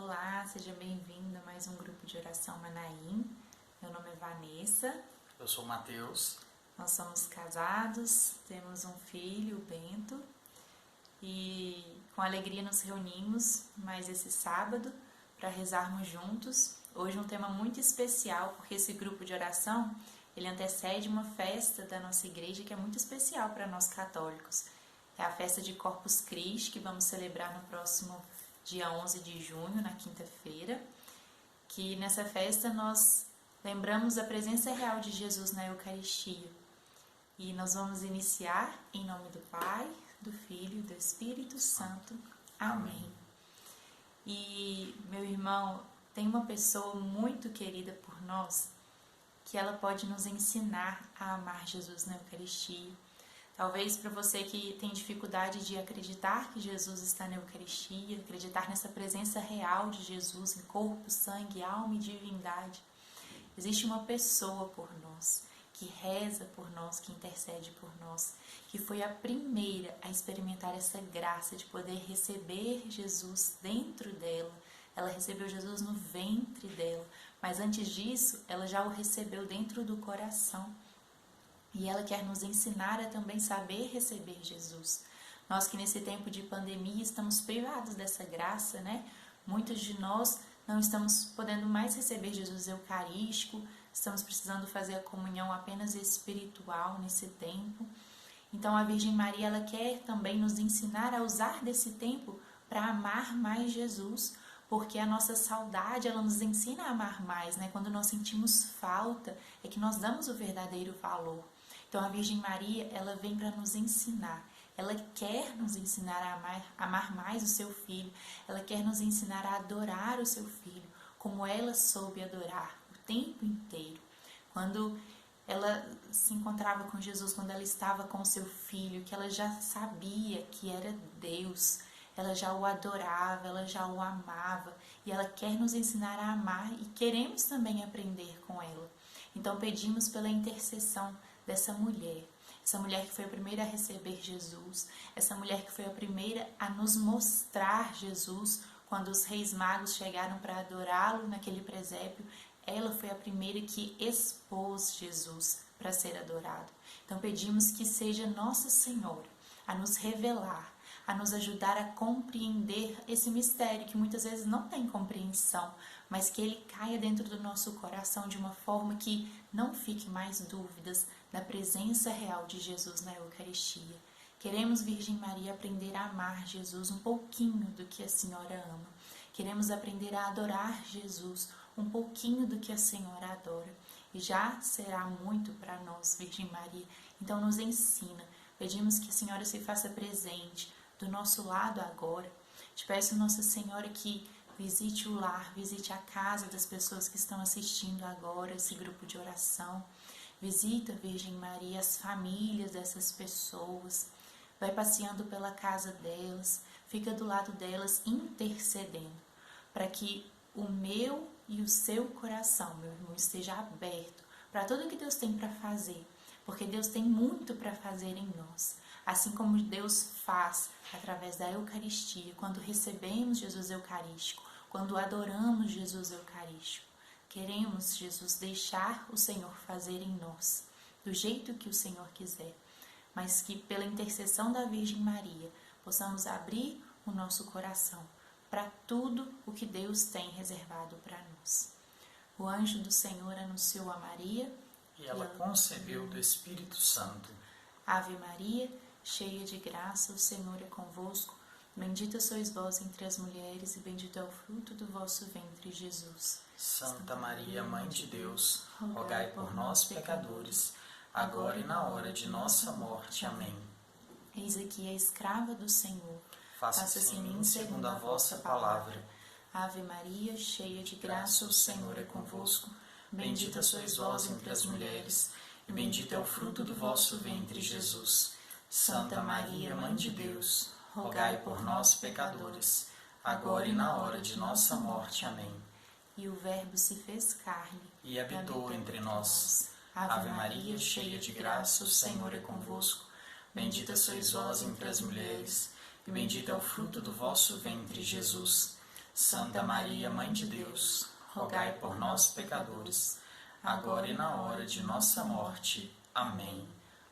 Olá, seja bem-vindo a mais um grupo de oração Manaim. Meu nome é Vanessa. Eu sou o Matheus. Nós somos casados, temos um filho, o Bento, e com alegria nos reunimos mais esse sábado para rezarmos juntos. Hoje um tema muito especial, porque esse grupo de oração, ele antecede uma festa da nossa igreja que é muito especial para nós católicos. É a festa de Corpus Christi, que vamos celebrar no próximo dia 11 de junho, na quinta-feira, que nessa festa nós lembramos a presença real de Jesus na Eucaristia. E nós vamos iniciar em nome do Pai, do Filho e do Espírito Santo. Amém. E, meu irmão, tem uma pessoa muito querida por nós que ela pode nos ensinar a amar Jesus na Eucaristia. Talvez para você que tem dificuldade de acreditar que Jesus está na Eucaristia, acreditar nessa presença real de Jesus em corpo, sangue, alma e divindade, existe uma pessoa por nós, que reza por nós, que intercede por nós, que foi a primeira a experimentar essa graça de poder receber Jesus dentro dela. Ela recebeu Jesus no ventre dela, mas antes disso, ela já o recebeu dentro do coração. E ela quer nos ensinar a também saber receber Jesus. Nós que nesse tempo de pandemia estamos privados dessa graça, né? Muitos de nós não estamos podendo mais receber Jesus eucarístico, estamos precisando fazer a comunhão apenas espiritual nesse tempo. Então a Virgem Maria, ela quer também nos ensinar a usar desse tempo para amar mais Jesus, porque a nossa saudade, ela nos ensina a amar mais, né? Quando nós sentimos falta, é que nós damos o verdadeiro valor. Então a Virgem Maria, ela vem para nos ensinar, ela quer nos ensinar a amar mais o seu filho, ela quer nos ensinar a adorar o seu filho, como ela soube adorar o tempo inteiro. Quando ela se encontrava com Jesus, quando ela estava com o seu filho, que ela já sabia que era Deus, ela já o adorava, ela já o amava, e ela quer nos ensinar a amar e queremos também aprender com ela. Então pedimos pela intercessão dessa mulher, essa mulher que foi a primeira a receber Jesus, essa mulher que foi a primeira a nos mostrar Jesus quando os reis magos chegaram para adorá-lo naquele presépio. Ela foi a primeira que expôs Jesus para ser adorado. Então pedimos que seja Nossa Senhora a nos revelar, a nos ajudar a compreender esse mistério que muitas vezes não tem compreensão, mas que ele caia dentro do nosso coração de uma forma que não fique mais dúvidas da presença real de Jesus na Eucaristia. Queremos, Virgem Maria, aprender a amar Jesus um pouquinho do que a Senhora ama. Queremos aprender a adorar Jesus um pouquinho do que a Senhora adora. E já será muito para nós, Virgem Maria. Então nos ensina. Pedimos que a Senhora se faça presente do nosso lado agora. Te peço, Nossa Senhora, que visite o lar, visite a casa das pessoas que estão assistindo agora esse grupo de oração. Visita, Virgem Maria, as famílias dessas pessoas. Vai passeando pela casa delas, fica do lado delas intercedendo, para que o meu e o seu coração, meu irmão, esteja aberto para tudo que Deus tem para fazer, porque Deus tem muito para fazer em nós. Assim como Deus faz através da Eucaristia, quando recebemos Jesus Eucarístico, quando adoramos Jesus Eucarístico. Queremos, Jesus, deixar o Senhor fazer em nós, do jeito que o Senhor quiser, mas que pela intercessão da Virgem Maria, possamos abrir o nosso coração para tudo o que Deus tem reservado para nós. O anjo do Senhor anunciou a Maria, e ela concebeu do Espírito Santo. Ave Maria, cheia de graça, o Senhor é convosco. Bendita sois vós entre as mulheres, e bendito é o fruto do vosso ventre, Jesus. Santa Maria, Mãe de Deus, rogai por nós, pecadores, agora e na hora de nossa morte. Amém. Eis aqui a escrava do Senhor. Faça-se em mim segundo a vossa palavra. Ave Maria, cheia de graça, o Senhor é convosco. Bendita sois vós entre as mulheres, e bendito é o fruto do vosso ventre, Jesus. Santa Maria, Mãe de Deus, rogai por nós, pecadores, agora e na hora de nossa morte. Amém. E o Verbo se fez carne e habitou entre nós. Ave Maria, cheia de graça, o Senhor é convosco. Bendita sois vós entre as mulheres, e bendito é o fruto do vosso ventre, Jesus. Santa Maria, Mãe de Deus, rogai por nós, pecadores, agora e na hora de nossa morte. Amém.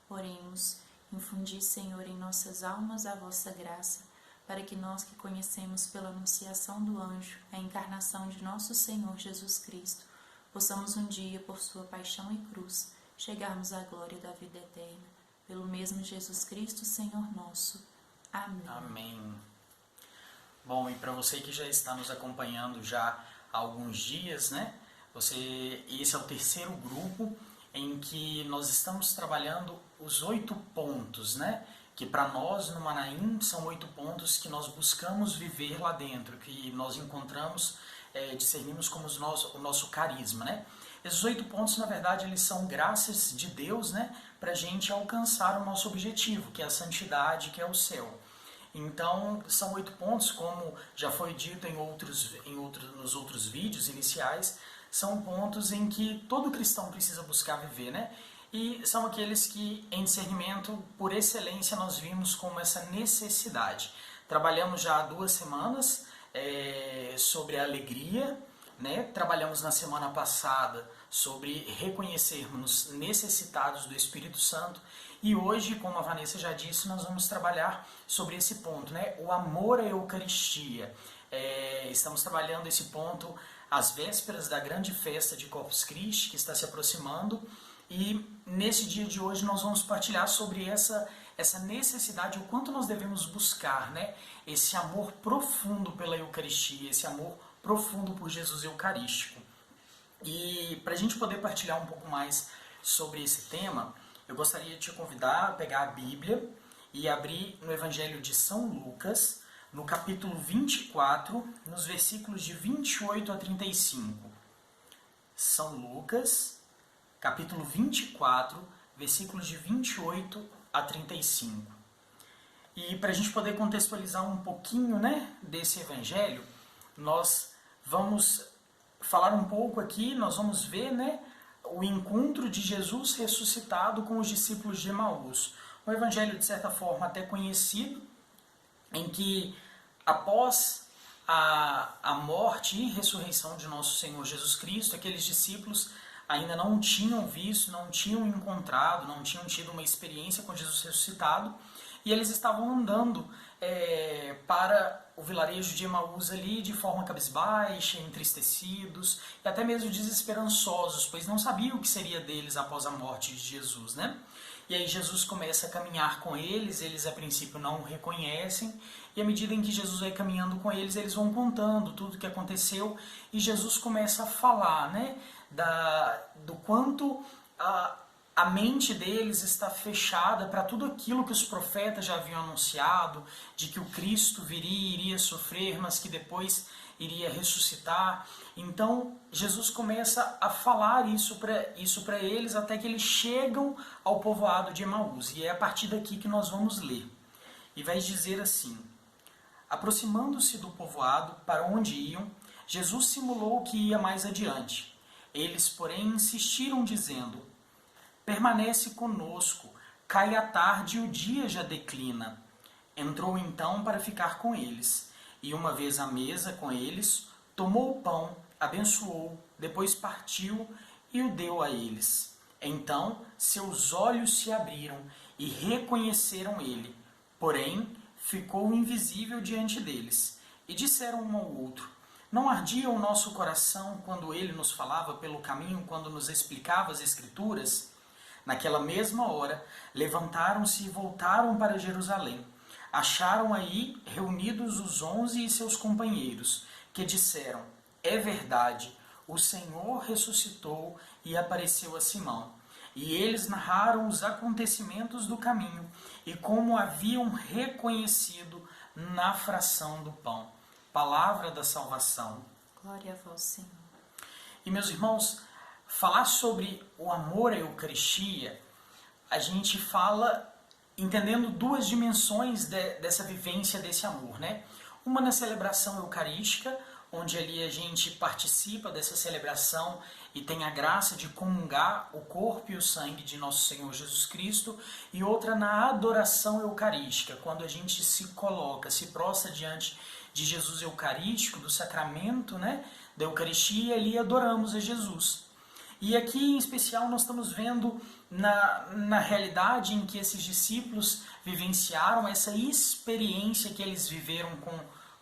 Oremos, infundi, Senhor, em nossas almas a vossa graça, para que nós que conhecemos pela anunciação do anjo a encarnação de nosso Senhor Jesus Cristo, possamos um dia, por sua paixão e cruz, chegarmos à glória da vida eterna. Pelo mesmo Jesus Cristo, Senhor nosso. Amém. Amém. Bom, e para você que já está nos acompanhando já há alguns dias, né? Esse é o terceiro grupo em que nós estamos trabalhando os 8 pontos, né? Que para nós no Manaim são 8 pontos que nós buscamos viver lá dentro, que nós encontramos, discernimos como o nosso carisma, né? Esses 8 pontos, na verdade, eles são graças de Deus, né? Para a gente alcançar o nosso objetivo, que é a santidade, que é o céu. Então, são 8 pontos, como já foi dito nos outros vídeos iniciais, são pontos em que todo cristão precisa buscar viver, né? E são aqueles que, em discernimento, por excelência, nós vimos como essa necessidade. Trabalhamos já há 2 semanas sobre a alegria, né? Trabalhamos na semana passada sobre reconhecermos necessitados do Espírito Santo. E hoje, como a Vanessa já disse, nós vamos trabalhar sobre esse ponto, né? O amor à Eucaristia. Estamos trabalhando esse ponto às vésperas da grande festa de Corpus Christi, que está se aproximando. E nesse dia de hoje nós vamos partilhar sobre essa necessidade, o quanto nós devemos buscar, né? Esse amor profundo pela Eucaristia, esse amor profundo por Jesus Eucarístico. E para a gente poder partilhar um pouco mais sobre esse tema, eu gostaria de te convidar a pegar a Bíblia e abrir no Evangelho de São Lucas, no capítulo 24, nos versículos de 28 a 35. São Lucas, capítulo 24, versículos de 28 a 35. E para a gente poder contextualizar um pouquinho, né, desse Evangelho, nós vamos falar um pouco aqui, nós vamos ver, né, o encontro de Jesus ressuscitado com os discípulos de Emaús. Um evangelho, de certa forma, até conhecido, em que após a morte e ressurreição de nosso Senhor Jesus Cristo, aqueles discípulos ainda não tinham visto, não tinham encontrado, não tinham tido uma experiência com Jesus ressuscitado, e eles estavam andando para o vilarejo de Emaús ali de forma cabisbaixa, entristecidos e até mesmo desesperançosos, pois não sabiam o que seria deles após a morte de Jesus, né? E aí Jesus começa a caminhar com eles a princípio não o reconhecem, e à medida em que Jesus vai caminhando com eles vão contando tudo o que aconteceu, e Jesus começa a falar, né, do quanto a mente deles está fechada para tudo aquilo que os profetas já haviam anunciado, de que o Cristo viria, iria sofrer, mas que depois iria ressuscitar. Então, Jesus começa a falar isso para eles até que eles chegam ao povoado de Emaús. E é a partir daqui que nós vamos ler. E vai dizer assim: aproximando-se do povoado para onde iam, Jesus simulou que ia mais adiante. Eles, porém, insistiram dizendo: permanece conosco, cai a tarde e o dia já declina. Entrou então para ficar com eles, e uma vez à mesa com eles, tomou o pão, abençoou, depois partiu e o deu a eles. Então seus olhos se abriram e reconheceram ele, porém ficou invisível diante deles. E disseram um ao outro: não ardia o nosso coração quando ele nos falava pelo caminho, quando nos explicava as Escrituras? Naquela mesma hora, levantaram-se e voltaram para Jerusalém. Acharam aí reunidos os 11 e seus companheiros, que disseram: é verdade, o Senhor ressuscitou e apareceu a Simão. E eles narraram os acontecimentos do caminho e como haviam reconhecido na fração do pão. Palavra da salvação. Glória a vós, Senhor. E, meus irmãos, falar sobre o amor à Eucaristia, a gente fala entendendo 2 dimensões dessa vivência desse amor, né? Uma na celebração eucarística, onde ali a gente participa dessa celebração e tem a graça de comungar o corpo e o sangue de nosso Senhor Jesus Cristo, e outra na adoração eucarística, quando a gente se coloca, se prostra diante de Jesus Eucarístico, do sacramento, né, da Eucaristia, e ali adoramos a Jesus. E aqui em especial nós estamos vendo na realidade em que esses discípulos vivenciaram essa experiência que eles viveram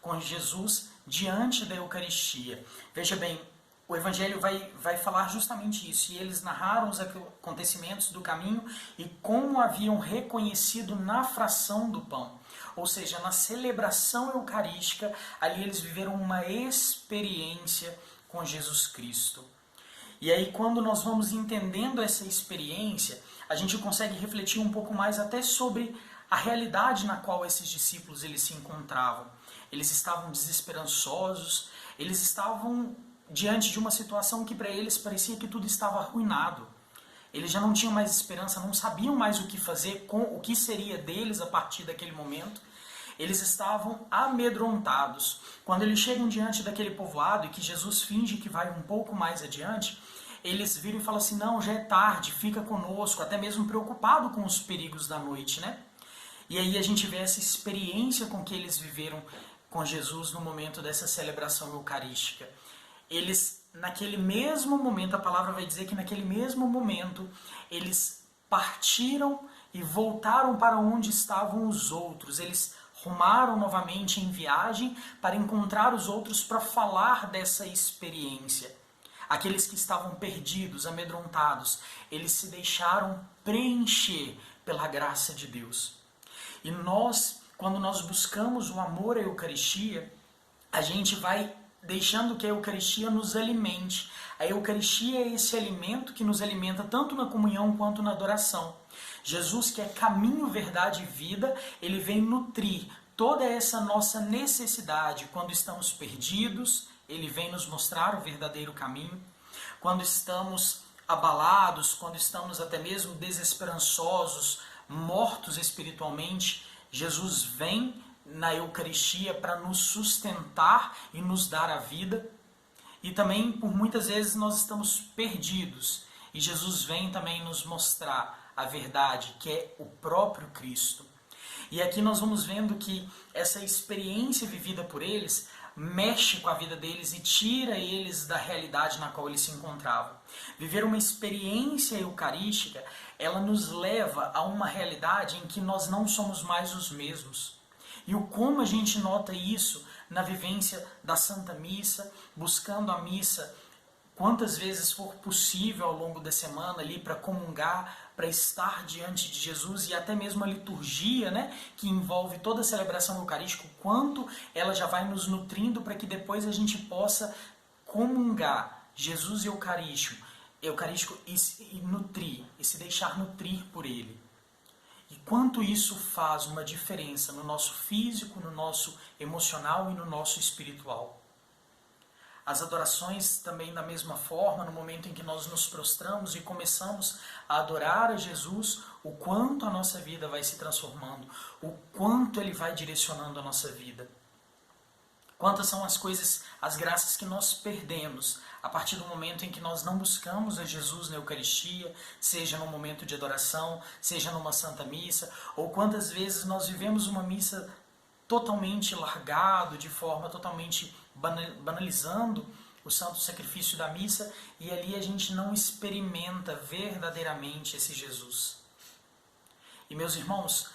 com Jesus diante da Eucaristia. Veja bem, o Evangelho vai falar justamente isso, e eles narraram os acontecimentos do caminho e como haviam reconhecido na fração do pão. Ou seja, na celebração eucarística, ali eles viveram uma experiência com Jesus Cristo. E aí, quando nós vamos entendendo essa experiência, a gente consegue refletir um pouco mais até sobre a realidade na qual esses discípulos eles se encontravam. Eles estavam desesperançosos, eles estavam diante de uma situação que para eles parecia que tudo estava arruinado. Eles já não tinham mais esperança, não sabiam mais o que fazer, com o que seria deles a partir daquele momento. Eles estavam amedrontados. Quando eles chegam diante daquele povoado e que Jesus finge que vai um pouco mais adiante, eles viram e falam assim, não, já é tarde, fica conosco, até mesmo preocupado com os perigos da noite, né? E aí a gente vê essa experiência com que eles viveram com Jesus no momento dessa celebração eucarística. Eles, naquele mesmo momento, a palavra vai dizer que naquele mesmo momento, eles partiram e voltaram para onde estavam os outros. Eles rumaram novamente em viagem para encontrar os outros para falar dessa experiência. Aqueles que estavam perdidos, amedrontados, eles se deixaram preencher pela graça de Deus. E nós, quando nós buscamos o amor à Eucaristia, a gente vai deixando que a Eucaristia nos alimente. A Eucaristia é esse alimento que nos alimenta tanto na comunhão quanto na adoração. Jesus, que é caminho, verdade e vida, ele vem nutrir toda essa nossa necessidade. Quando estamos perdidos, ele vem nos mostrar o verdadeiro caminho. Quando estamos abalados, quando estamos até mesmo desesperançosos, mortos espiritualmente, Jesus vem na Eucaristia para nos sustentar e nos dar a vida. E também, por muitas vezes, nós estamos perdidos. E Jesus vem também nos mostrar a verdade, que é o próprio Cristo. E aqui nós vamos vendo que essa experiência vivida por eles mexe com a vida deles e tira eles da realidade na qual eles se encontravam. Viver uma experiência eucarística, ela nos leva a uma realidade em que nós não somos mais os mesmos. E o como a gente nota isso na vivência da Santa Missa, buscando a missa quantas vezes for possível ao longo da semana ali para comungar, para estar diante de Jesus, e até mesmo a liturgia, né, que envolve toda a celebração eucarística, o quanto ela já vai nos nutrindo para que depois a gente possa comungar Jesus eucarístico e nutrir, e se deixar nutrir por ele. E quanto isso faz uma diferença no nosso físico, no nosso emocional e no nosso espiritual. As adorações também da mesma forma, no momento em que nós nos prostramos e começamos a adorar a Jesus, o quanto a nossa vida vai se transformando, o quanto ele vai direcionando a nossa vida. Quantas são as coisas, as graças que nós perdemos a partir do momento em que nós não buscamos a Jesus na Eucaristia, seja no momento de adoração, seja numa Santa Missa, ou quantas vezes nós vivemos uma missa totalmente largado, de forma totalmente banalizando o santo sacrifício da missa, e ali a gente não experimenta verdadeiramente esse Jesus. E meus irmãos,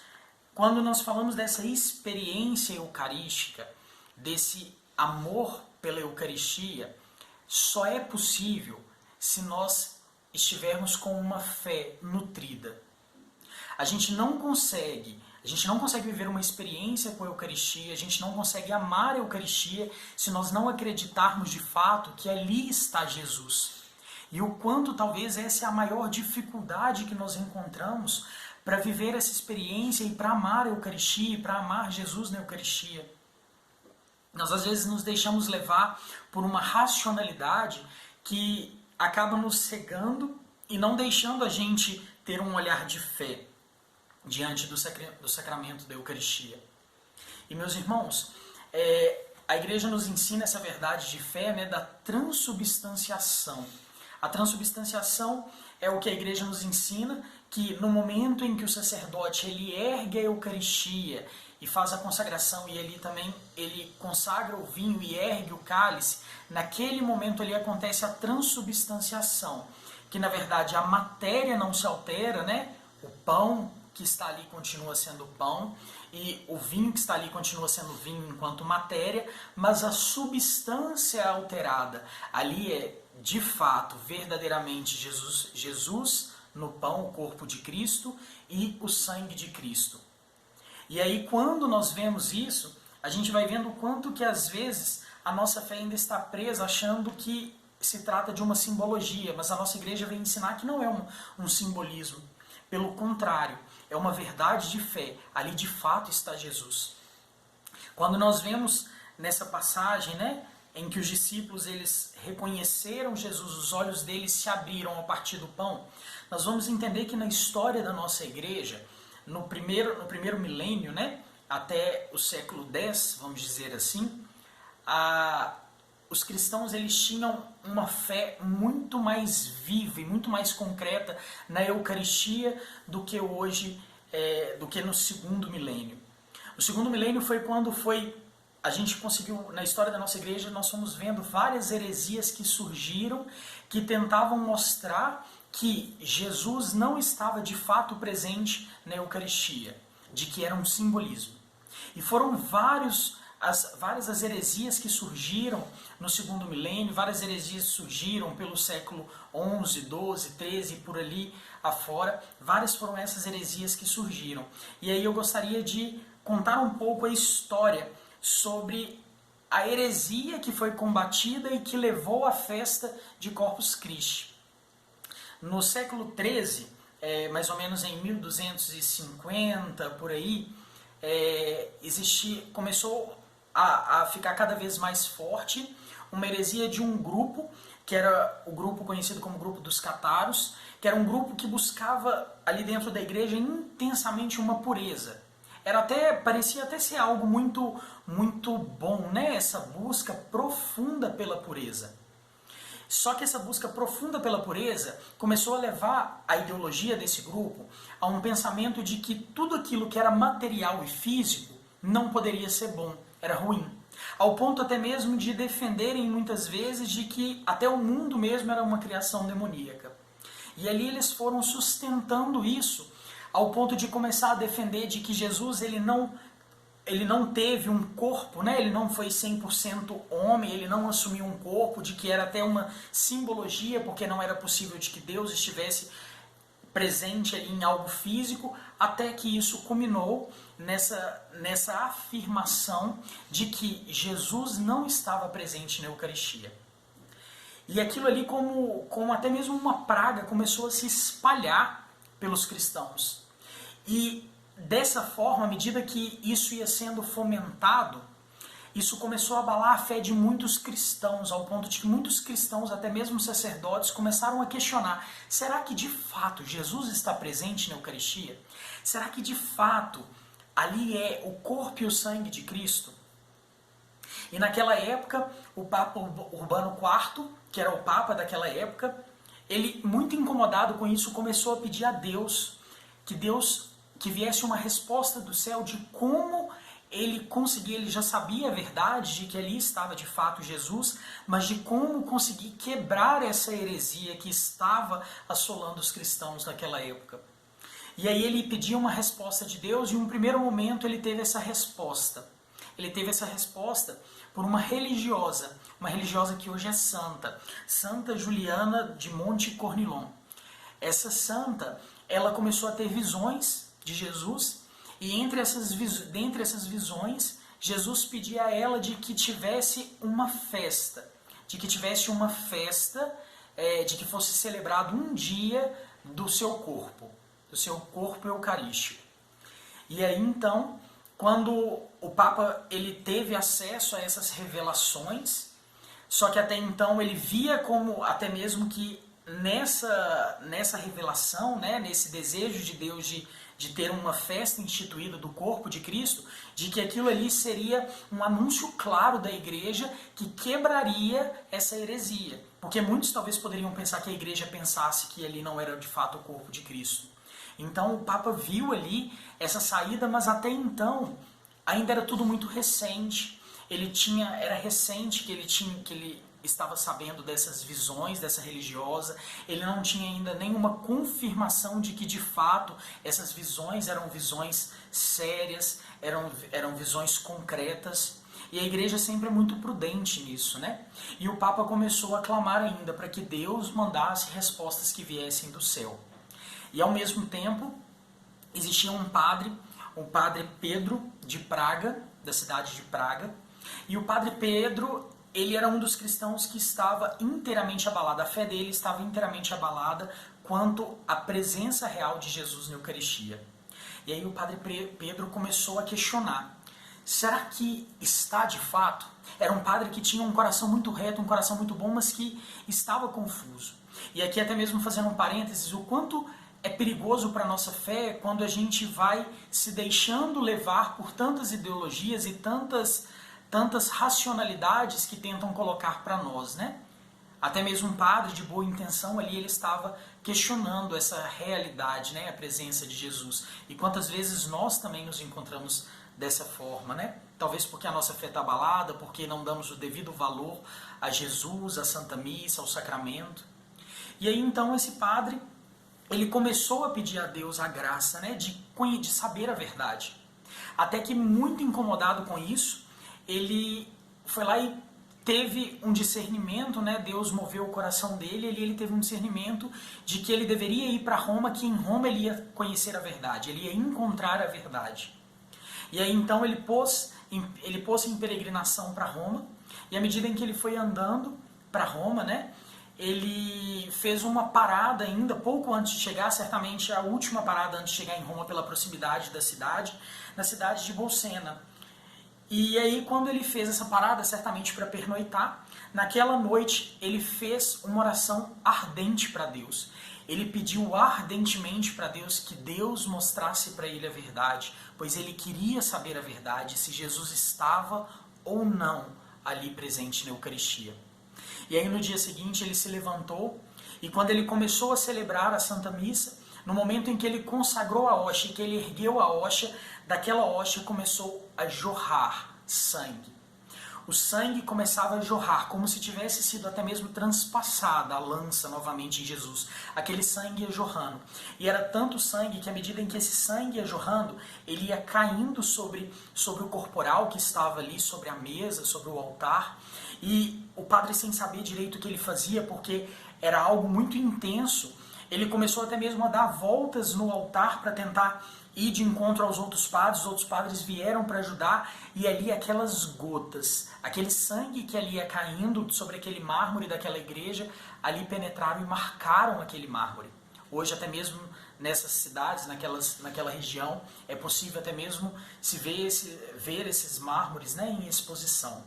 quando nós falamos dessa experiência eucarística, desse amor pela Eucaristia, só é possível se nós estivermos com uma fé nutrida. A gente não consegue viver uma experiência com a Eucaristia, a gente não consegue amar a Eucaristia se nós não acreditarmos de fato que ali está Jesus. E o quanto talvez essa é a maior dificuldade que nós encontramos para viver essa experiência e para amar a Eucaristia, e para amar Jesus na Eucaristia. Nós às vezes nos deixamos levar por uma racionalidade que acaba nos cegando e não deixando a gente ter um olhar de fé diante do sacramento da Eucaristia. E meus irmãos, a igreja nos ensina essa verdade de fé, né, da transubstanciação. A transubstanciação é o que a igreja nos ensina, que no momento em que o sacerdote ele ergue a Eucaristia e faz a consagração, e ali também ele consagra o vinho e ergue o cálice, naquele momento ali acontece a transubstanciação, que na verdade a matéria não se altera, né? O pão que está ali continua sendo pão, e o vinho que está ali continua sendo vinho enquanto matéria, mas a substância é alterada. Ali é, de fato, verdadeiramente Jesus no pão, o corpo de Cristo, e o sangue de Cristo. E aí, quando nós vemos isso, a gente vai vendo o quanto que, às vezes, a nossa fé ainda está presa, achando que se trata de uma simbologia, mas a nossa igreja vem ensinar que não é um simbolismo. Pelo contrário, é uma verdade de fé. Ali, de fato, está Jesus. Quando nós vemos nessa passagem, né, em que os discípulos eles reconheceram Jesus, os olhos deles se abriram a partir do pão, nós vamos entender que na história da nossa igreja, no primeiro milênio, né, até o século X, vamos dizer assim, os cristãos eles tinham uma fé muito mais viva e muito mais concreta na Eucaristia do que hoje, do que no segundo milênio. O segundo milênio foi quando a gente conseguiu, na história da nossa igreja, nós fomos vendo várias heresias que surgiram, que tentavam mostrar que Jesus não estava de fato presente na Eucaristia, de que era um simbolismo. E foram várias as heresias que surgiram no segundo milênio, várias heresias surgiram pelo século XI, XII, XIII, por ali afora. Várias foram essas heresias que surgiram. E aí eu gostaria de contar um pouco a história sobre a heresia que foi combatida e que levou à festa de Corpus Christi. No século XIII, mais ou menos em 1250, por aí, começou a ficar cada vez mais forte uma heresia de um grupo, que era o grupo conhecido como grupo dos cataros, que era um grupo que buscava ali dentro da igreja intensamente uma pureza. Parecia até ser algo muito, muito bom, né? Essa busca profunda pela pureza. Só que essa busca profunda pela pureza começou a levar a ideologia desse grupo a um pensamento de que tudo aquilo que era material e físico não poderia ser bom, era ruim. Ao ponto até mesmo de defenderem muitas vezes de que até o mundo mesmo era uma criação demoníaca. E ali eles foram sustentando isso ao ponto de começar a defender de que Jesus ele não teve um corpo, né? Ele não foi 100% homem, ele não assumiu um corpo, de que era até uma simbologia, porque não era possível de que Deus estivesse presente ali em algo físico, até que isso culminou nessa afirmação de que Jesus não estava presente na Eucaristia. E aquilo ali, como até mesmo uma praga, começou a se espalhar pelos cristãos. E dessa forma, à medida que isso ia sendo fomentado, isso começou a abalar a fé de muitos cristãos, ao ponto de que muitos cristãos, até mesmo sacerdotes, começaram a questionar: será que de fato Jesus está presente na Eucaristia? Será que de fato ali é o corpo e o sangue de Cristo? E naquela época, o Papa Urbano IV, que era o Papa daquela época, ele, muito incomodado com isso, começou a pedir a Deus que viesse uma resposta do céu de como ele já sabia a verdade de que ali estava de fato Jesus, mas de como conseguir quebrar essa heresia que estava assolando os cristãos naquela época. E aí ele pedia uma resposta de Deus, e em um primeiro momento ele teve essa resposta. Ele teve essa resposta por uma religiosa que hoje é santa, Santa Juliana de Monte Cornilon. Essa santa, ela começou a ter visões de Jesus, e dentre essas visões, Jesus pedia a ela de que tivesse uma festa, de que fosse celebrado um dia do seu corpo eucarístico. E aí então, quando o Papa ele teve acesso a essas revelações, só que até então ele via como até mesmo que nessa revelação, né, nesse desejo de Deus de de ter uma festa instituída do corpo de Cristo, de que aquilo ali seria um anúncio claro da igreja que quebraria essa heresia. Porque muitos talvez poderiam pensar que a igreja pensasse que ali não era de fato o corpo de Cristo. Então o Papa viu ali essa saída, mas até então ainda era tudo muito recente. Era recente que ele estava sabendo dessas visões, dessa religiosa. Ele não tinha ainda nenhuma confirmação de que de fato essas visões eram visões sérias, eram visões concretas. E a igreja sempre é muito prudente nisso, né? E o Papa começou a clamar ainda para que Deus mandasse respostas que viessem do céu. E ao mesmo tempo, existia um padre, o padre Pedro de Praga, da cidade de Praga. E o padre Pedro, ele era um dos cristãos que estava inteiramente abalado, a fé dele estava inteiramente abalada quanto à presença real de Jesus na Eucaristia. E aí o padre Pedro começou a questionar: será que está de fato? Era um padre que tinha um coração muito reto, um coração muito bom, mas que estava confuso. E aqui até mesmo fazendo um parênteses, o quanto é perigoso para a nossa fé quando a gente vai se deixando levar por tantas ideologias e tantas racionalidades que tentam colocar para nós, né? Até mesmo um padre de boa intenção ali, ele estava questionando essa realidade, né? A presença de Jesus. E quantas vezes nós também nos encontramos dessa forma, né? Talvez porque a nossa fé está abalada, porque não damos o devido valor a Jesus, à Santa Missa, ao sacramento. E aí então esse padre, ele começou a pedir a Deus a graça, né? De saber a verdade. Até que, muito incomodado com isso, ele foi lá e teve um discernimento, né? Deus moveu o coração dele, e ele teve um discernimento de que ele deveria ir para Roma, que em Roma ele ia conhecer a verdade, ele ia encontrar a verdade. E aí então ele pôs em peregrinação para Roma, e à medida em que ele foi andando para Roma, né? Ele fez uma parada ainda, pouco antes de chegar, certamente a última parada antes de chegar em Roma pela proximidade da cidade, na cidade de Bolsena. E aí quando ele fez essa parada, certamente para pernoitar, naquela noite ele fez uma oração ardente para Deus. Ele pediu ardentemente para Deus que Deus mostrasse para ele a verdade, pois ele queria saber a verdade, se Jesus estava ou não ali presente na Eucaristia. E aí no dia seguinte ele se levantou, e quando ele começou a celebrar a Santa Missa, no momento em que ele consagrou a hóstia, que ele ergueu a hóstia, daquela hóstia começou a jorrar sangue. O sangue começava a jorrar, como se tivesse sido até mesmo transpassada a lança novamente em Jesus. Aquele sangue ia jorrando. E era tanto sangue que à medida em que esse sangue ia jorrando, ele ia caindo sobre o corporal que estava ali, sobre a mesa, sobre o altar. E o padre, sem saber direito o que ele fazia, porque era algo muito intenso, ele começou até mesmo a dar voltas no altar para tentar ir de encontro aos outros padres. Os outros padres vieram para ajudar, e ali aquelas gotas, aquele sangue que ali ia caindo sobre aquele mármore daquela igreja, ali penetraram e marcaram aquele mármore. Hoje até mesmo nessas cidades, naquela região, é possível até mesmo se ver esses mármores, né, em exposição.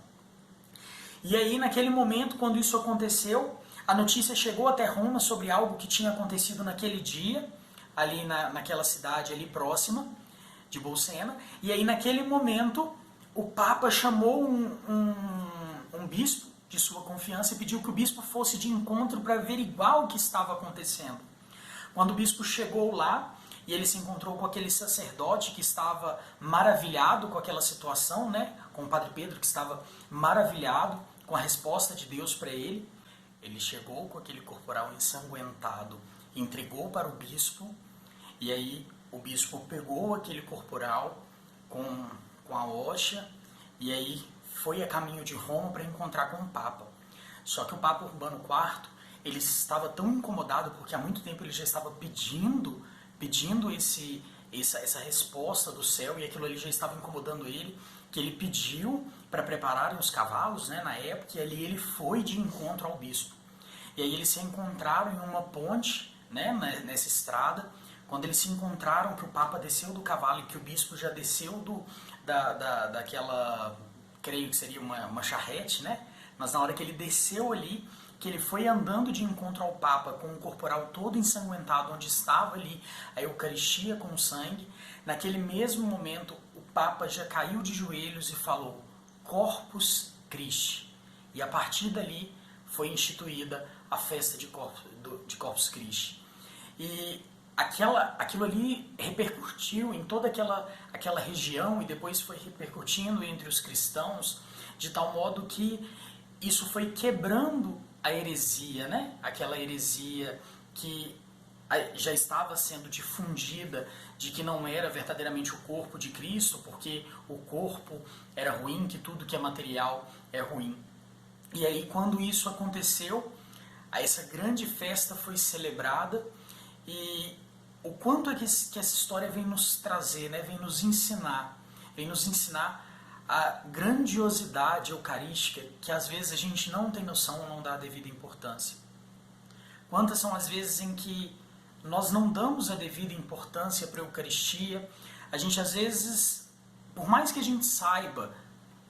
E aí naquele momento, quando isso aconteceu, a notícia chegou até Roma sobre algo que tinha acontecido naquele dia, ali naquela cidade ali próxima de Bolsena. E aí naquele momento o Papa chamou um bispo de sua confiança e pediu que o bispo fosse de encontro para averiguar o que estava acontecendo. Quando o bispo chegou lá, e ele se encontrou com aquele sacerdote que estava maravilhado com aquela situação, né? Com o padre Pedro, que estava maravilhado com a resposta de Deus para ele. Ele chegou com aquele corporal ensanguentado, entregou para o bispo, e aí o bispo pegou aquele corporal com a hóstia, e aí foi a caminho de Roma para encontrar com o Papa. Só que o Papa Urbano IV, ele estava tão incomodado, porque há muito tempo ele já estava pedindo essa resposta do céu, e aquilo ali já estava incomodando ele, que ele pediu para prepararem os cavalos, né, na época, e ali ele foi de encontro ao bispo. E aí eles se encontraram em uma ponte, né, nessa estrada. Quando eles se encontraram, que o Papa desceu do cavalo e que o bispo já desceu daquela, creio que seria uma charrete, né? Mas na hora que ele desceu ali, que ele foi andando de encontro ao Papa com o corporal todo ensanguentado, onde estava ali a Eucaristia com o sangue. Naquele mesmo momento, o Papa já caiu de joelhos e falou: Corpus Christi. E a partir dali foi instituída a festa de Corpus Christi. E aquilo ali repercutiu em toda aquela região e depois foi repercutindo entre os cristãos, de tal modo que isso foi quebrando a heresia, né? Aquela heresia que já estava sendo difundida de que não era verdadeiramente o corpo de Cristo, porque o corpo era ruim, que tudo que é material é ruim. E aí, quando isso aconteceu, essa grande festa foi celebrada, e o quanto é que essa história vem nos trazer, né? Vem nos ensinar a grandiosidade eucarística que às vezes a gente não tem noção ou não dá a devida importância. Quantas são as vezes em que nós não damos a devida importância para a Eucaristia? A gente às vezes, por mais que a gente saiba,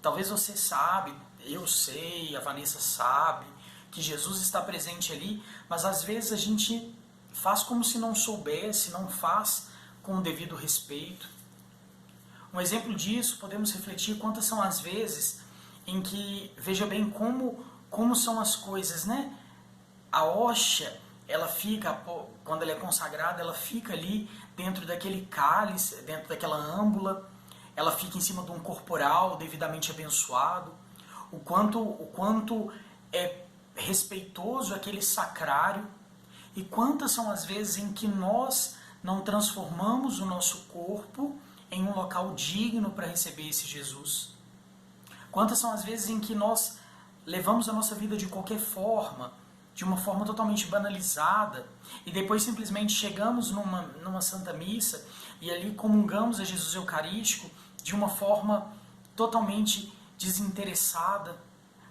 talvez você sabe, eu sei, a Vanessa sabe, que Jesus está presente ali, mas às vezes a gente faz como se não soubesse, não faz com o devido respeito. Um exemplo disso, podemos refletir quantas são as vezes em que, veja bem como são as coisas, né? A hóstia, ela fica, quando ela é consagrada, ela fica ali dentro daquele cálice, dentro daquela âmbula, ela fica em cima de um corporal devidamente abençoado. O quanto é respeitoso aquele sacrário, e quantas são as vezes em que nós não transformamos o nosso corpo em um local digno para receber esse Jesus. Quantas são as vezes em que nós levamos a nossa vida de qualquer forma, de uma forma totalmente banalizada, e depois simplesmente chegamos numa Santa Missa e ali comungamos a Jesus Eucarístico de uma forma totalmente desinteressada.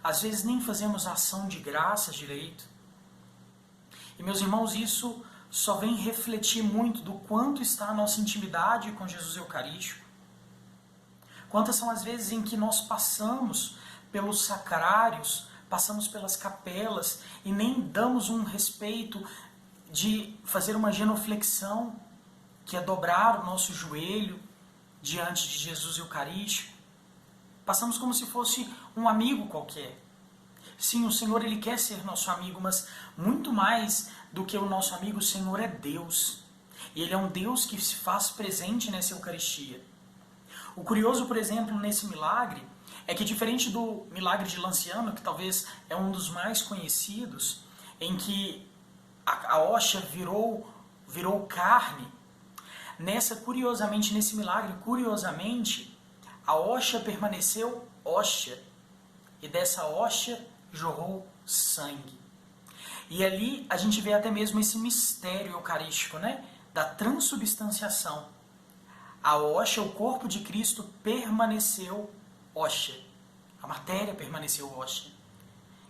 Às vezes nem fazemos ação de graça direito. E meus irmãos, isso só vem refletir muito do quanto está a nossa intimidade com Jesus Eucarístico. Quantas são as vezes em que nós passamos pelos sacrários, passamos pelas capelas e nem damos um respeito de fazer uma genuflexão, que é dobrar o nosso joelho diante de Jesus Eucarístico. Passamos como se fosse um amigo qualquer. Sim, o Senhor, Ele quer ser nosso amigo, mas muito mais do que o nosso amigo, o Senhor é Deus. E Ele é um Deus que se faz presente nessa Eucaristia. O curioso, por exemplo, nesse milagre, é que diferente do milagre de Lanciano, que talvez é um dos mais conhecidos, em que a hóstia virou carne, nesse milagre, curiosamente, a hóstia permaneceu hóstia, e dessa hóstia jorrou sangue. E ali a gente vê até mesmo esse mistério eucarístico, né? Da transubstanciação. A hóstia, o corpo de Cristo, permaneceu hóstia. A matéria permaneceu hóstia.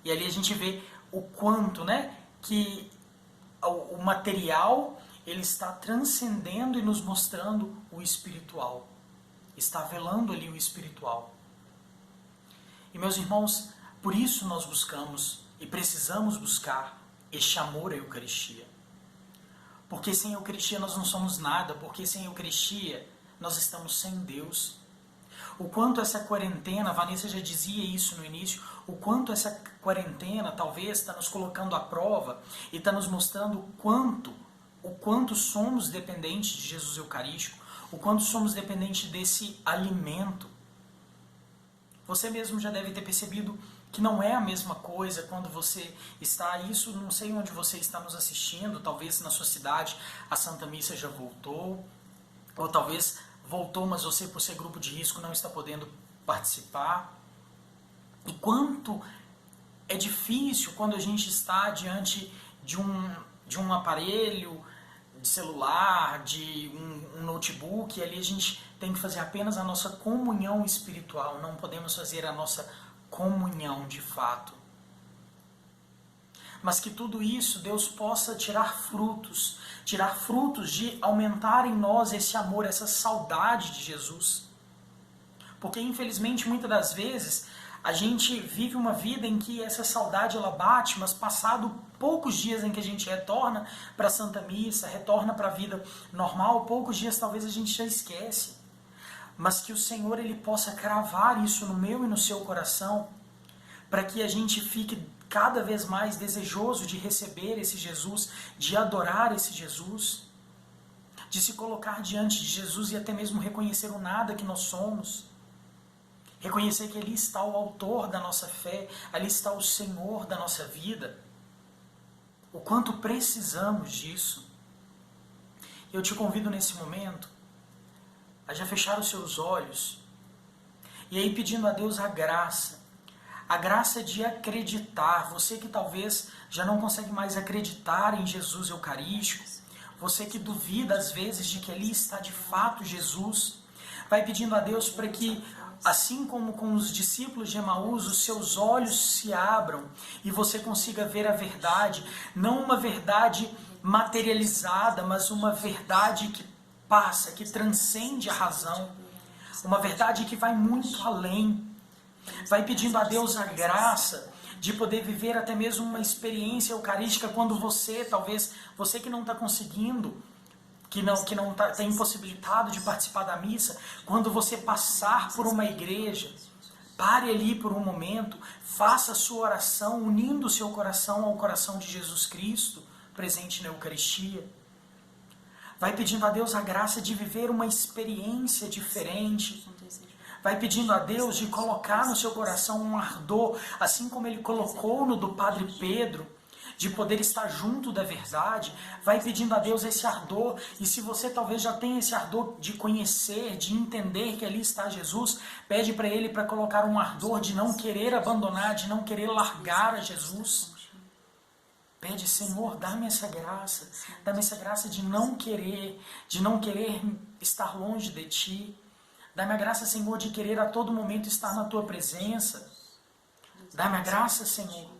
E ali a gente vê o quanto, né, que o material ele está transcendendo e nos mostrando o espiritual. Está velando ali o espiritual. E meus irmãos, por isso nós buscamos e precisamos buscar este amor à Eucaristia. Porque sem a Eucaristia nós não somos nada, porque sem a Eucaristia nós estamos sem Deus. O quanto essa quarentena, a Vanessa já dizia isso no início, o quanto essa quarentena talvez está nos colocando à prova e está nos mostrando o quanto somos dependentes de Jesus Eucarístico, o quanto somos dependentes desse alimento. Você mesmo já deve ter percebido que não é a mesma coisa quando você está, isso não sei onde você está nos assistindo, talvez na sua cidade a Santa Missa já voltou, ou talvez voltou, mas você por ser grupo de risco não está podendo participar. E quanto é difícil quando a gente está diante de um aparelho de celular, de um notebook, e ali a gente tem que fazer apenas a nossa comunhão espiritual, não podemos fazer a nossa comunhão de fato. Mas que tudo isso Deus possa tirar frutos de aumentar em nós esse amor, essa saudade de Jesus. Porque infelizmente muitas das vezes a gente vive uma vida em que essa saudade ela bate, mas passado poucos dias em que a gente retorna para a Santa Missa, retorna para a vida normal, poucos dias talvez a gente já esquece. Mas que o Senhor ele possa cravar isso no meu e no seu coração, para que a gente fique cada vez mais desejoso de receber esse Jesus, de adorar esse Jesus, de se colocar diante de Jesus e até mesmo reconhecer o nada que nós somos. Reconhecer que ali está o autor da nossa fé, ali está o Senhor da nossa vida. O quanto precisamos disso. Eu te convido nesse momento a já fechar os seus olhos e aí pedindo a Deus a graça de acreditar. Você que talvez já não consegue mais acreditar em Jesus Eucarístico, você que duvida às vezes de que ali está de fato Jesus, vai pedindo a Deus para que, assim como com os discípulos de Emaús, os seus olhos se abram e você consiga ver a verdade, não uma verdade materializada, mas uma verdade que passa, que transcende a razão, uma verdade que vai muito além. Vai pedindo a Deus a graça de poder viver até mesmo uma experiência eucarística quando você, talvez, você que não está conseguindo, que não está impossibilitado de participar da missa, quando você passar por uma igreja, pare ali por um momento, faça a sua oração, unindo o seu coração ao coração de Jesus Cristo, presente na Eucaristia. Vai pedindo a Deus a graça de viver uma experiência diferente. Vai pedindo a Deus de colocar no seu coração um ardor, assim como Ele colocou no do Padre Pedro, de poder estar junto da verdade. Vai pedindo a Deus esse ardor, e se você talvez já tenha esse ardor de conhecer, de entender que ali está Jesus, pede para Ele para colocar um ardor de não querer abandonar, de não querer largar a Jesus. Pede, Senhor, dá-me essa graça de não querer estar longe de Ti. Dá-me a graça, Senhor, de querer a todo momento estar na Tua presença. Dá-me a graça, Senhor.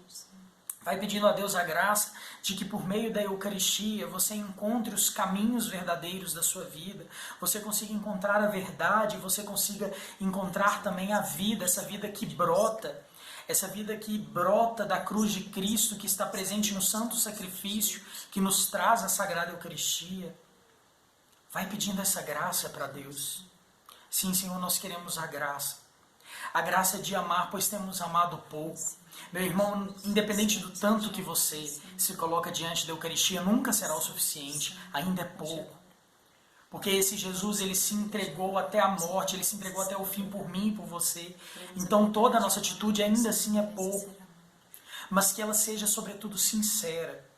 Vai pedindo a Deus a graça de que por meio da Eucaristia você encontre os caminhos verdadeiros da sua vida, você consiga encontrar a verdade, você consiga encontrar também a vida, essa vida que brota da cruz de Cristo, que está presente no santo sacrifício, que nos traz a Sagrada Eucaristia. Vai pedindo essa graça para Deus. Sim, Senhor, nós queremos a graça de amar, pois temos amado pouco. Meu irmão, independente do tanto que você se coloca diante da Eucaristia, nunca será o suficiente, ainda é pouco. Porque esse Jesus, ele se entregou até a morte, ele se entregou até o fim por mim e por você. Então toda a nossa atitude ainda assim é pouco. Mas que ela seja, sobretudo, sincera.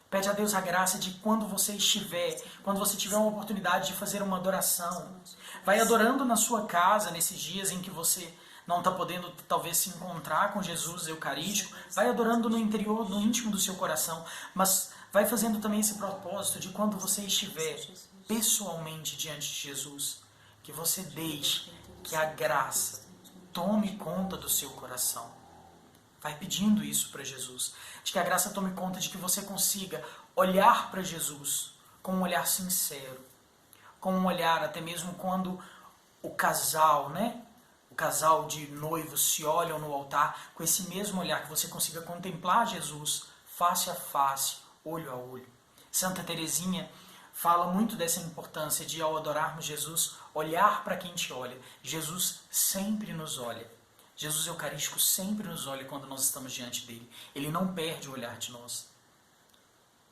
Pede a Deus a graça de quando você tiver uma oportunidade de fazer uma adoração, vai adorando na sua casa, nesses dias em que você não está podendo talvez se encontrar com Jesus Eucarístico, vai adorando no interior, no íntimo do seu coração, mas vai fazendo também esse propósito de quando você estiver pessoalmente diante de Jesus, que você deixe que a graça tome conta do seu coração. Vai pedindo isso para Jesus, de que a graça tome conta de que você consiga olhar para Jesus com um olhar sincero, com um olhar até mesmo quando o casal, o casal de noivos se olham no altar, com esse mesmo olhar que você consiga contemplar Jesus face a face, olho a olho. Santa Teresinha fala muito dessa importância de, ao adorarmos Jesus, olhar para quem te olha. Jesus sempre nos olha. Jesus Eucarístico sempre nos olha quando nós estamos diante dele. Ele não perde o olhar de nós.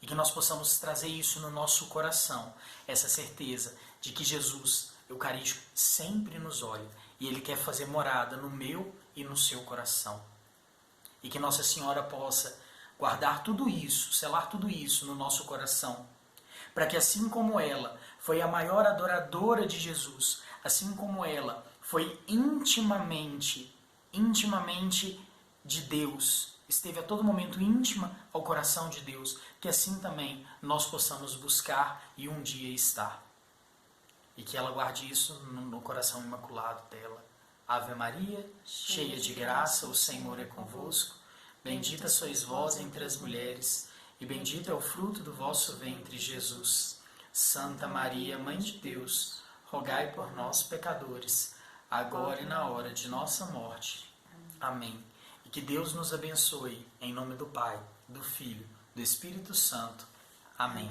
E que nós possamos trazer isso no nosso coração, essa certeza de que Jesus Eucarístico sempre nos olha e Ele quer fazer morada no meu e no seu coração. E que Nossa Senhora possa guardar tudo isso, selar tudo isso no nosso coração, para que assim como ela foi a maior adoradora de Jesus, assim como ela foi intimamente de Deus, esteve a todo momento íntima ao coração de Deus, que assim também nós possamos buscar e um dia estar. E que ela guarde isso no coração imaculado dela. Ave Maria, cheia de graça, o Senhor é convosco. Bendita sois vós entre as mulheres, e bendito é o fruto do vosso ventre, Jesus. Santa Maria, Mãe de Deus, rogai por nós, pecadores, agora e na hora de nossa morte. Amém. E que Deus nos abençoe, em nome do Pai, do Filho, do Espírito Santo. Amém.